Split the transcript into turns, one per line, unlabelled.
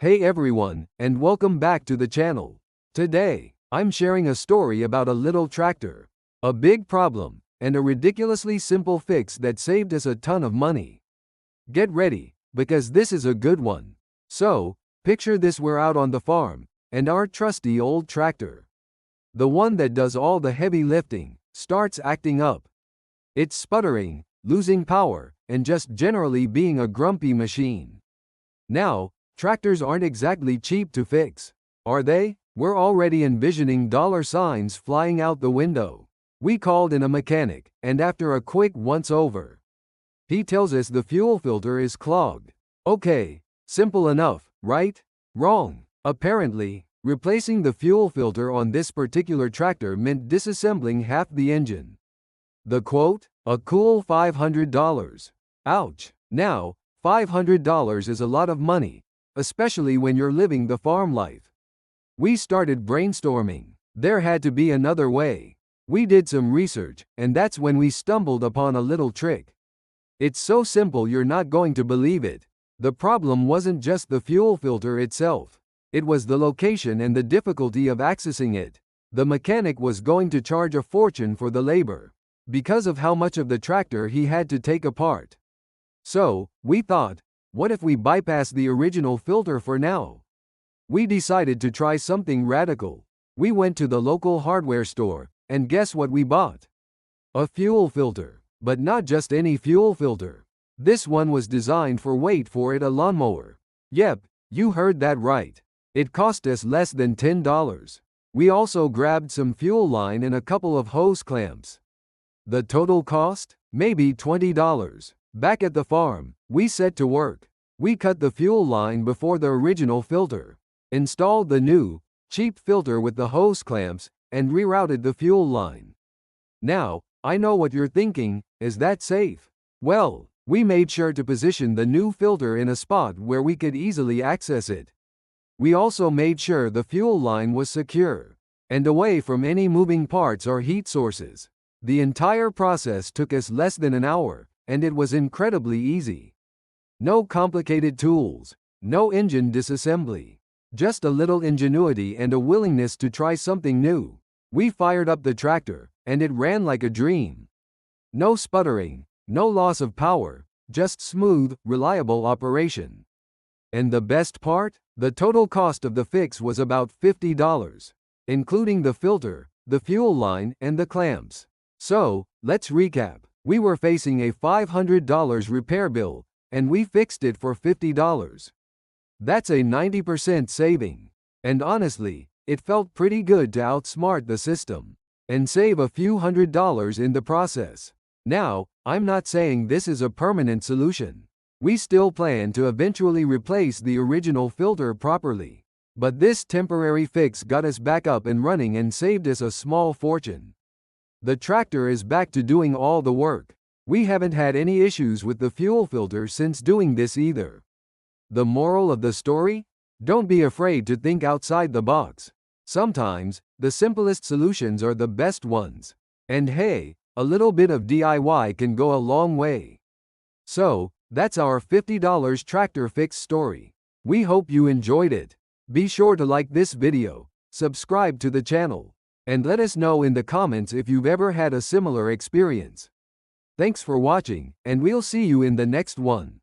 Hey everyone, and welcome back to the channel. Today, I'm sharing a story about a little tractor, a big problem, and a ridiculously simple fix that saved us a ton of money. Get ready, because this is a good one. So, picture this: we're out on the farm, and our trusty old tractor, the one that does all the heavy lifting, starts acting up. It's sputtering, losing power, and just generally being a grumpy machine. Now, tractors aren't exactly cheap to fix, are they? We're already envisioning dollar signs flying out the window. We called in a mechanic, and after a quick once-over, he tells us the fuel filter is clogged. Okay, simple enough, right? Wrong. Apparently, replacing the fuel filter on this particular tractor meant disassembling half the engine. The quote? A cool $500. Ouch. Now, $500 is a lot of money, especially when you're living the farm life. We started brainstorming. There had to be another way. We did some research, and that's when we stumbled upon a little trick. It's so simple you're not going to believe it. The problem wasn't just the fuel filter itself. It was the location and the difficulty of accessing it. The mechanic was going to charge a fortune for the labor, because of how much of the tractor he had to take apart. So, we thought, what if we bypass the original filter for now? We decided to try something radical. We went to the local hardware store, and guess what we bought? A fuel filter. But not just any fuel filter. This one was designed for, wait for it, a lawnmower. Yep, you heard that right. It cost us less than $10. We also grabbed some fuel line and a couple of hose clamps. The total cost? Maybe $20. Back at the farm, we set to work. We cut the fuel line before the original filter, installed the new, cheap filter with the hose clamps, and rerouted the fuel line. Now, I know what you're thinking, is that safe? Well, we made sure to position the new filter in a spot where we could easily access it. We also made sure the fuel line was secure, and away from any moving parts or heat sources. The entire process took us less than an hour, and it was incredibly easy. No complicated tools, no engine disassembly, just a little ingenuity and a willingness to try something new. We fired up the tractor, and it ran like a dream. No sputtering, no loss of power, just smooth, reliable operation. And the best part? The total cost of the fix was about $50, including the filter, the fuel line, and the clamps. So, let's recap. We were facing a $500 repair bill, and we fixed it for $50. That's a 90% saving. And honestly, it felt pretty good to outsmart the system and save a few $100s in the process. Now, I'm not saying this is a permanent solution. We still plan to eventually replace the original filter properly. But this temporary fix got us back up and running and saved us a small fortune. The tractor is back to doing all the work. We haven't had any issues with the fuel filter since doing this either. The moral of the story? Don't be afraid to think outside the box. Sometimes, the simplest solutions are the best ones. And hey, a little bit of DIY can go a long way. So, that's our $50 tractor fix story. We hope you enjoyed it. Be sure to like this video, subscribe to the channel, and let us know in the comments if you've ever had a similar experience. Thanks for watching, and we'll see you in the next one.